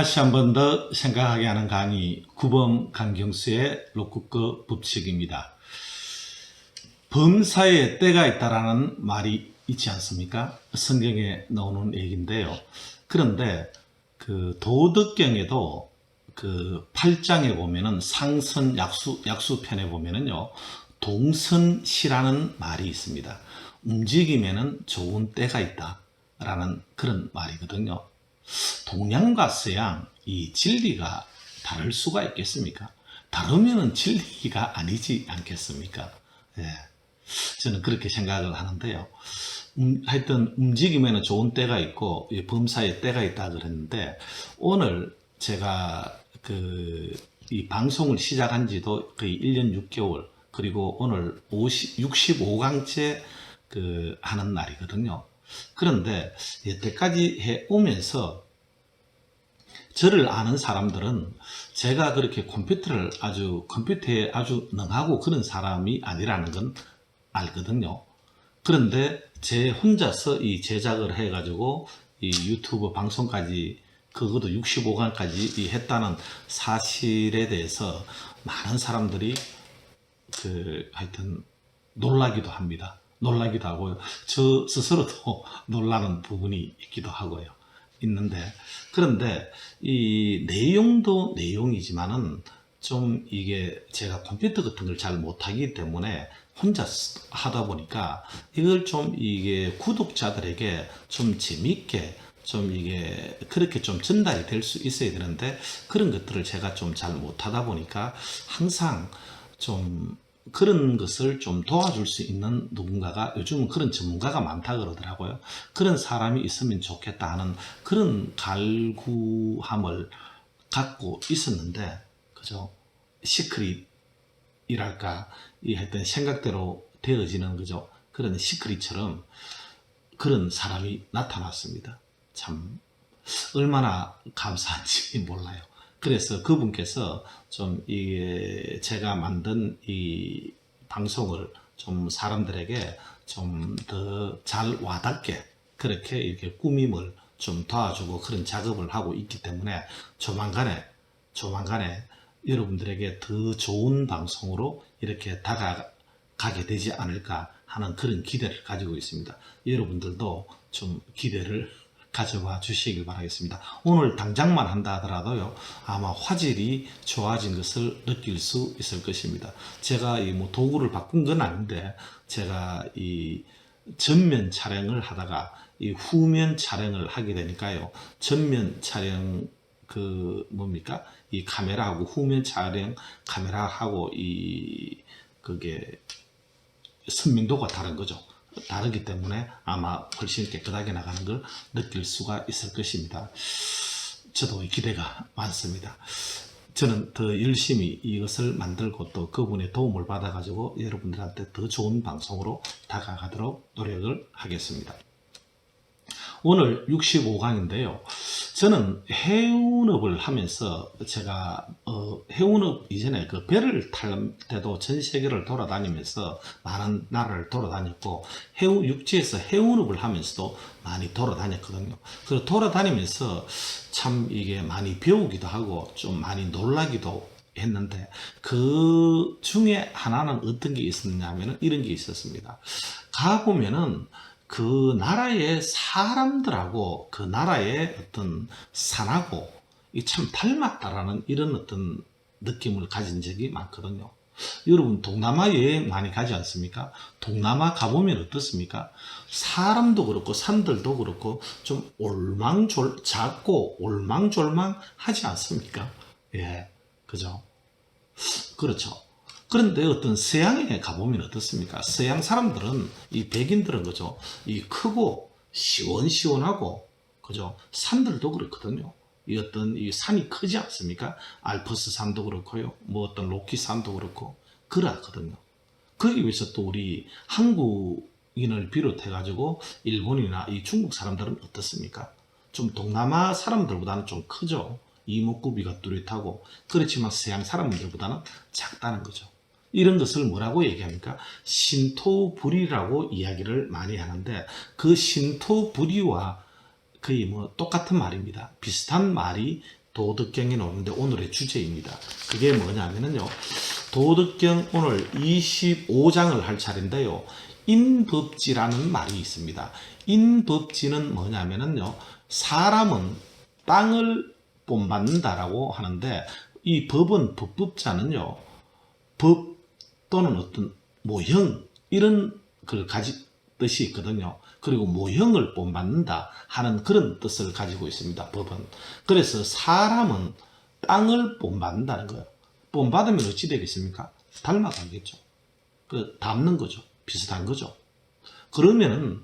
다시 한 번 더 생각하게 하는 강의 구범 강경수의 로쿠꺼 법칙입니다. 범사에 때가 있다라는 말이 있지 않습니까? 성경에 나오는 얘기인데요. 그런데 그 도덕경에도 그 8장에 보면은 상선 약수편에 보면은요, 동선시라는 말이 있습니다. 움직임에는 좋은 때가 있다라는 그런 말이거든요. 동양과 서양 이 진리가 다를 수가 있겠습니까? 다르면은 진리가 아니지 않겠습니까? 예, 저는 그렇게 생각을 하는데요. 하여튼 움직임에는 좋은 때가 있고 범사에 때가 있다 그랬는데, 오늘 제가 이 방송을 시작한 지도 거의 1년 6개월, 그리고 오늘 65강째 하는 날이거든요. 그런데 여태까지 해오면서 저를 아는 사람들은 제가 그렇게 컴퓨터에 아주 능하고 그런 사람이 아니라는 건 알거든요. 그런데 제 혼자서 이 제작을 해가지고 이 유튜브 방송까지, 그것도 65강까지 했다는 사실에 대해서 많은 사람들이 하여튼 놀라기도 합니다. 놀라기도 하고요. 저 스스로도 놀라는 부분이 있기도 하고요. 그런데 이 내용도 내용이지만은 좀 이게 제가 컴퓨터 같은 걸 잘 못하기 때문에 혼자 하다 보니까 이걸 좀 이게 구독자들에게 좀 재밌게 좀 이게 그렇게 좀 전달이 될 수 있어야 되는데, 그런 것들을 제가 좀 잘 못하다 보니까 항상 좀 그런 것을 좀 도와줄 수 있는 누군가가, 요즘은 그런 전문가가 많다 그러더라고요. 그런 사람이 있으면 좋겠다 하는 그런 갈구함을 갖고 있었는데, 그죠? 시크릿이랄까, 이 했던 생각대로 되어지는, 그죠? 그런 시크릿처럼 그런 사람이 나타났습니다. 참 얼마나 감사한지 몰라요. 그래서 그분께서 좀 이게 제가 만든 이 방송을 좀 사람들에게 좀 더 잘 와닿게 그렇게 이렇게 꾸밈을 좀 도와주고 그런 작업을 하고 있기 때문에 조만간에 여러분들에게 더 좋은 방송으로 이렇게 다가가게 되지 않을까 하는 그런 기대를 가지고 있습니다. 여러분들도 좀 기대를 가져와 주시길 바라겠습니다. 오늘 당장만 한다 하더라도요, 아마 화질이 좋아진 것을 느낄 수 있을 것입니다. 제가 이 뭐 도구를 바꾼 건 아닌데, 제가 이 전면 촬영을 하다가 이 후면 촬영을 하게 되니까요, 전면 촬영 이 카메라하고 후면 촬영 카메라하고 그게 선명도가 다른 거죠. 다르기 때문에 아마 훨씬 깨끗하게 나가는 걸 느낄 수가 있을 것입니다. 저도 기대가 많습니다. 저는 더 열심히 이것을 만들고 또 그분의 도움을 받아 가지고 여러분들한테 더 좋은 방송으로 다가가도록 노력을 하겠습니다. 오늘 65강인데요. 저는 해운업을 하면서 제가 해운업 이전에 그 배를 탈 때도 전 세계를 돌아다니면서 많은 나라를 돌아다녔고, 육지에서 해운업을 하면서도 많이 돌아다녔거든요. 그래서 돌아다니면서 참 이게 많이 배우기도 하고 좀 많이 놀라기도 했는데, 그 중에 하나는 어떤 게 있었냐면은 이런 게 있었습니다. 가보면은 그 나라의 사람들하고 그 나라의 어떤 산하고 참 닮았다라는 이런 어떤 느낌을 가진 적이 많거든요. 여러분 동남아 여행 많이 가지 않습니까? 동남아 가보면 어떻습니까? 사람도 그렇고 산들도 그렇고 좀 작고 올망졸망하지 않습니까? 예, 그죠? 그렇죠. 그런데 어떤 서양에 가보면 어떻습니까? 서양 사람들은, 이 백인들은, 그죠? 이 크고 시원시원하고, 그죠? 산들도 그렇거든요. 이 산이 크지 않습니까? 알프스 산도 그렇고요. 뭐 어떤 로키 산도 그렇고, 그렇거든요. 거기 위해서 또 우리 한국인을 비롯해가지고 일본이나 이 중국 사람들은 어떻습니까? 좀 동남아 사람들보다는 좀 크죠. 이목구비가 뚜렷하고, 그렇지만 서양 사람들보다는 작다는 거죠. 이런 것을 뭐라고 얘기합니까? 신토불이라고 이야기를 많이 하는데, 그 신토불이와 거의 뭐 똑같은 말입니다. 비슷한 말이 도덕경이 나오는데 오늘의 주제입니다. 그게 뭐냐면요. 도덕경 오늘 25장을 할 차례인데요. 인법지라는 말이 있습니다. 인법지는 뭐냐면요. 사람은 땅을 본받는다라고 하는데 이 법은 법법자는요. 법 또는 어떤 모형 이런 걸 가진 뜻이 있거든요. 그리고 모형을 본받는다 하는 그런 뜻을 가지고 있습니다. 법은. 그래서 사람은 땅을 본받는다는 거예요. 본받으면 어찌 되겠습니까? 닮아가겠죠. 닮는 거죠. 비슷한 거죠. 그러면은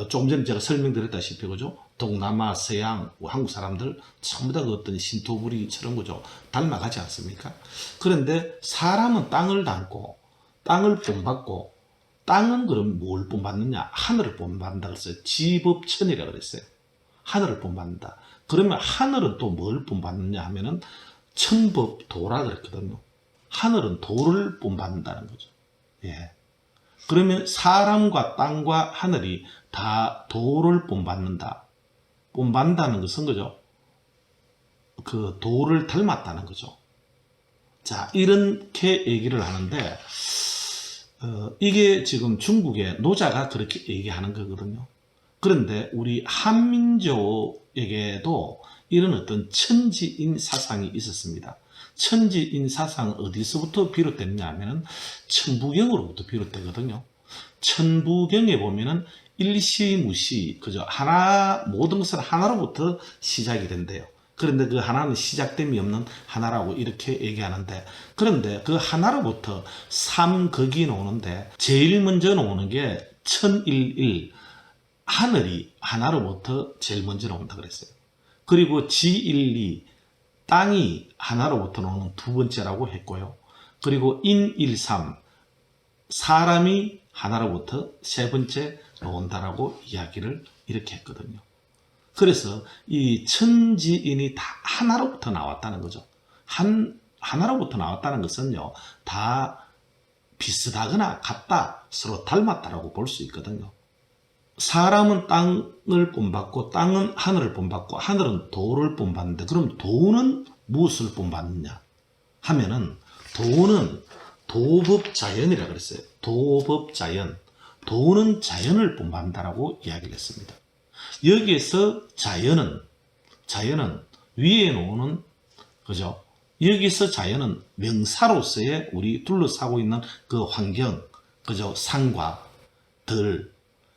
조금 전에 제가 설명드렸다시피 그죠? 동남아, 서양, 한국 사람들 전부 다 그 어떤 신토부리처럼 그죠? 닮아가지 않습니까? 그런데 사람은 땅을 닮고 땅을 본받고 땅은 그럼 뭘 본받느냐? 하늘을 본받는다 그랬어요. 지법천이라고 그랬어요. 하늘을 본받는다. 그러면 하늘은 또 뭘 본받느냐 하면은 천법도라 그랬거든요. 하늘은 도를 본받는다는 거죠. 예. 그러면 사람과 땅과 하늘이 다 도를 본받는다. 본받는다는 것은 그죠? 그 도를 닮았다는 거죠. 자, 이렇게 얘기를 하는데 이게 지금 중국의 노자가 그렇게 얘기하는 거거든요. 그런데 우리 한민족에게도 이런 어떤 천지인 사상이 있었습니다. 천지인 사상은 어디서부터 비롯됐냐 하면은 천부경으로부터 비롯되거든요. 천부경에 보면은 일시무시, 그죠? 하나, 모든 것은 하나로부터 시작이 된대요. 그런데 그 하나는 시작됨이 없는 하나라고 이렇게 얘기하는데, 그런데 그 하나로부터 삼극이 나오는데, 제일 먼저 나오는 게 천일일, 하늘이 하나로부터 제일 먼저 나온다 그랬어요. 그리고 지일리, 땅이 하나로부터 나오는 두 번째라고 했고요. 그리고 인일삼, 사람이 하나로부터 세 번째 나온다라고 이야기를 이렇게 했거든요. 그래서 이 천지인이 다 하나로부터 나왔다는 거죠. 하나로부터 나왔다는 것은요, 다 비슷하거나 같다, 서로 닮았다라고 볼 수 있거든요. 사람은 땅을 본받고 땅은 하늘을 본받고 하늘은 도를 본받는데, 그럼 도는 무엇을 본받느냐 하면은 도는 도법자연이라고 그랬어요. 도법자연. 도는 자연을 본받는다라고 이야기를 했습니다. 여기에서 자연은 위에 놓는 그죠? 여기서 자연은 명사로서의 우리 둘러싸고 있는 그 환경, 그죠? 산과 들,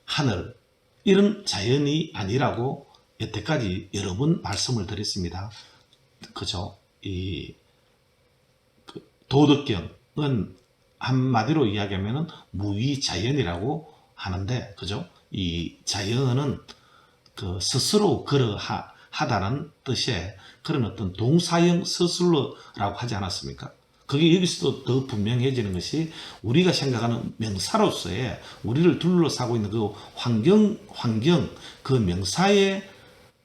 하늘, 이런 자연이 아니라고 여태까지 여러 번 말씀을 드렸습니다. 그죠? 도덕경은 한마디로 이야기하면 무위자연이라고 하는데, 그죠? 이 자연은 그 스스로 그러하다는 뜻의 그런 어떤 동사형 서술어라고 하지 않았습니까? 그게 여기서도 더 분명해지는 것이 우리가 생각하는 명사로서의 우리를 둘러싸고 있는 그 환경, 그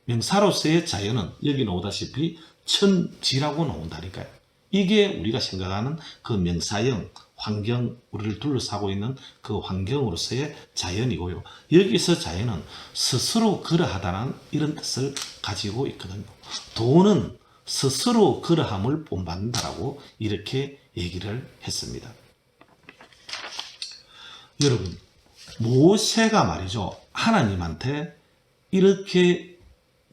명사로서의 자연은 여기 나오다시피 천지라고 나온다니까요. 이게 우리가 생각하는 그 명사형, 환경, 우리를 둘러싸고 있는 그 환경으로서의 자연이고요. 여기서 자연은 스스로 그러하다는 이런 뜻을 가지고 있거든요. 도는 스스로 그러함을 본받는다라고 이렇게 얘기를 했습니다. 여러분, 모세가 말이죠, 하나님한테 이렇게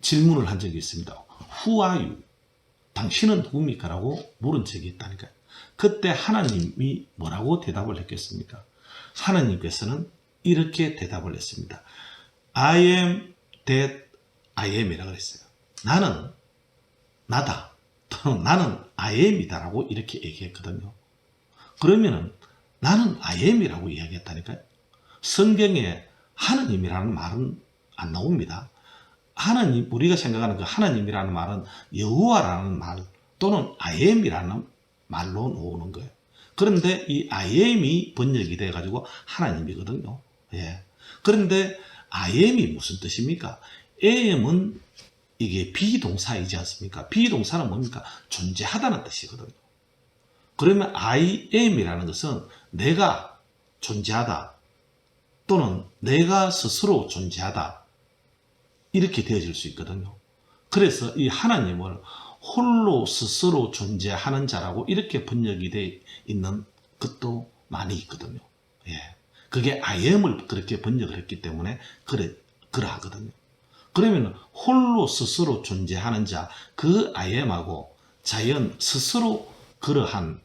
질문을 한 적이 있습니다. Who are you? 당신은 누굽니까? 라고 물은 적이 있다니까요. 그때 하나님이 뭐라고 대답을 했겠습니까? 하나님께서는 이렇게 대답을 했습니다. I am that I am 이라고 했어요. 나는 나다, 또는 나는 I am이다 라고 이렇게 얘기했거든요. 그러면은 나는 I am이라고 이야기했다니까요. 성경에 하나님이라는 말은 안 나옵니다. 하나님, 우리가 생각하는 그 하나님이라는 말은 여호와라는 말 또는 I am이라는 말로 나오는 거예요. 그런데 이 I am이 번역이 돼가지고 하나님이거든요. 예. 그런데 I am이 무슨 뜻입니까? am은 이게 비동사이지 않습니까? 비동사는 뭡니까? 존재하다는 뜻이거든요. 그러면 I am이라는 것은 내가 존재하다 또는 내가 스스로 존재하다 이렇게 되어질 수 있거든요. 그래서 이 하나님을 홀로 스스로 존재하는 자라고 이렇게 번역이 되어 있는 것도 많이 있거든요. 예. 그게 I am을 그렇게 번역을 했기 때문에 그러하거든요. 그러면 홀로 스스로 존재하는 자, 그 I am하고 자연 스스로 그러한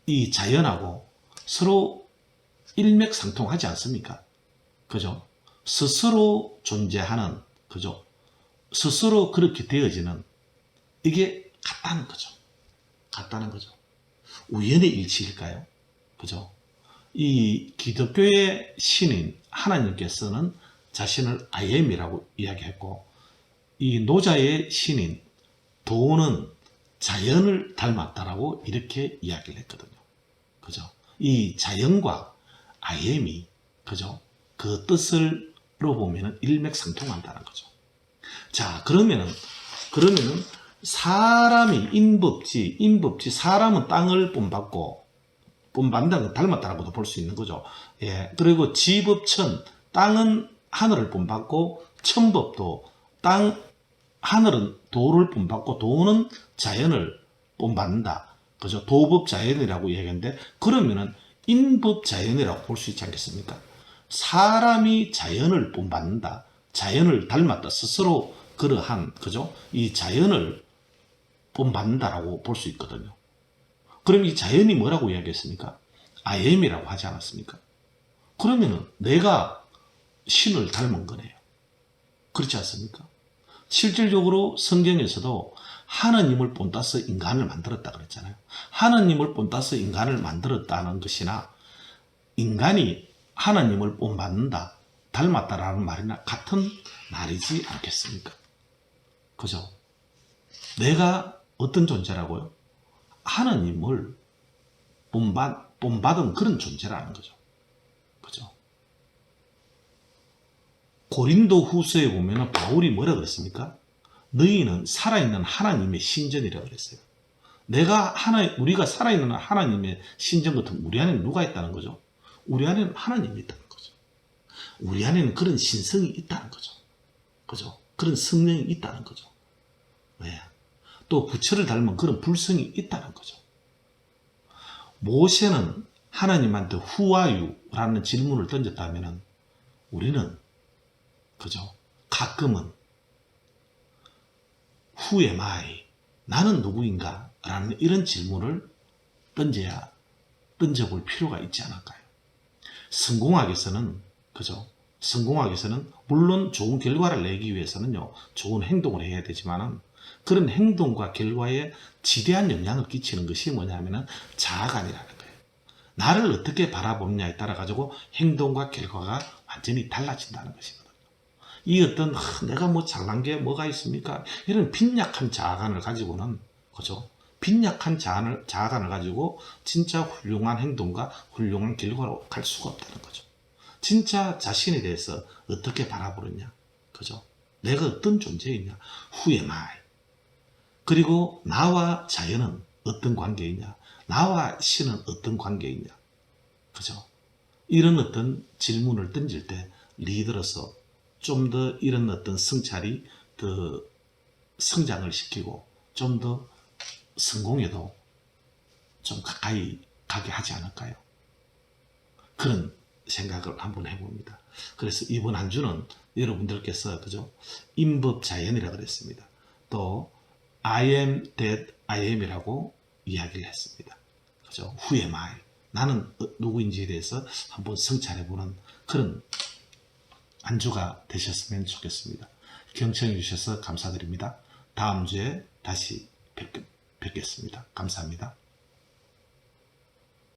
이 자연하고 서로 일맥상통하지 않습니까? 그죠? 스스로 존재하는, 그죠? 스스로 그렇게 되어지는, 이게 같다는 거죠. 같다는 거죠. 우연의 일치일까요? 그죠? 이 기독교의 신인 하나님께서는 자신을 I am이라고 이야기했고, 이 노자의 신인 도는 자연을 닮았다라고 이렇게 이야기를 했거든요. 그죠? 이 자연과 I am이, 그죠? 그 뜻으로 보면은 일맥상통한다는 거죠. 자, 그러면은 사람이 인법지, 사람은 땅을 본받는다는 건 닮았다라고도 볼 수 있는 거죠. 예. 그리고 지법천, 땅은 하늘을 본받고, 천법도 하늘은 도를 본받고, 도는 자연을 본받는다. 그죠? 도법자연이라고 얘기하는데, 그러면은 인법자연이라고 볼 수 있지 않겠습니까? 사람이 자연을 본받는다. 자연을 닮았다. 스스로 그러한, 그죠? 이 자연을 본받는다라고 볼 수 있거든요. 그럼 이 자연이 뭐라고 이야기했습니까? I am이라고 하지 않았습니까? 그러면은 내가 신을 닮은 거네요. 그렇지 않습니까? 실질적으로 성경에서도 하나님을 본따서 인간을 만들었다 그랬잖아요. 하나님을 본따서 인간을 만들었다는 것이나 인간이 하나님을 본받는다, 닮았다라는 말이나 같은 말이지 않겠습니까? 그죠? 내가 어떤 존재라고요? 하나님을 본받은 그런 존재라는 거죠. 그죠? 고린도 후서에 보면 바울이 뭐라 그랬습니까? 너희는 살아있는 하나님의 신전이라고 그랬어요. 우리가 살아있는 하나님의 신전 같은 우리 안에 누가 있다는 거죠? 우리 안에는 하나님이 있다는 거죠. 우리 안에는 그런 신성이 있다는 거죠. 그죠? 그런 성령이 있다는 거죠. 왜? 또 부처를 닮은 그런 불성이 있다는 거죠. 모세는 하나님한테 후아유라는 질문을 던졌다면 우리는, 그죠? 가끔은 후에마이, 나는 누구인가? 라는 이런 질문을 던져볼 필요가 있지 않을까요? 성공학에서는, 그죠? 성공학에서는 물론 좋은 결과를 내기 위해서는요, 좋은 행동을 해야 되지만은 그런 행동과 결과에 지대한 영향을 끼치는 것이 뭐냐면은 자아관이라는 거예요. 나를 어떻게 바라보느냐에 따라 가지고 행동과 결과가 완전히 달라진다는 것이거든요. 이 어떤 내가 뭐 잘난 게 뭐가 있습니까? 이런 빈약한 자아관을 가지고는, 그죠? 빈약한 자아관을 가지고 진짜 훌륭한 행동과 훌륭한 결과로 갈 수가 없다는 거죠. 진짜 자신에 대해서 어떻게 바라보느냐, 그죠? 내가 어떤 존재이냐, 후에마이. 그리고 나와 자연은 어떤 관계이냐, 나와 신은 어떤 관계이냐, 그죠? 이런 어떤 질문을 던질 때 리더로서 좀 더 이런 어떤 성찰이 더 성장을 시키고 좀 더 성공에도 좀 가까이 가게 하지 않을까요? 그런 생각을 한번 해봅니다. 그래서 이번 한 주는 여러분들께서, 그죠? 인법자연이라고 그랬습니다. 또 I am that I am이라고 이야기를 했습니다. 그죠? Who am I? 나는 누구인지에 대해서 한번 성찰해보는 그런 한 주가 되셨으면 좋겠습니다. 경청해 주셔서 감사드립니다. 다음 주에 다시 뵙겠습니다. 감사합니다.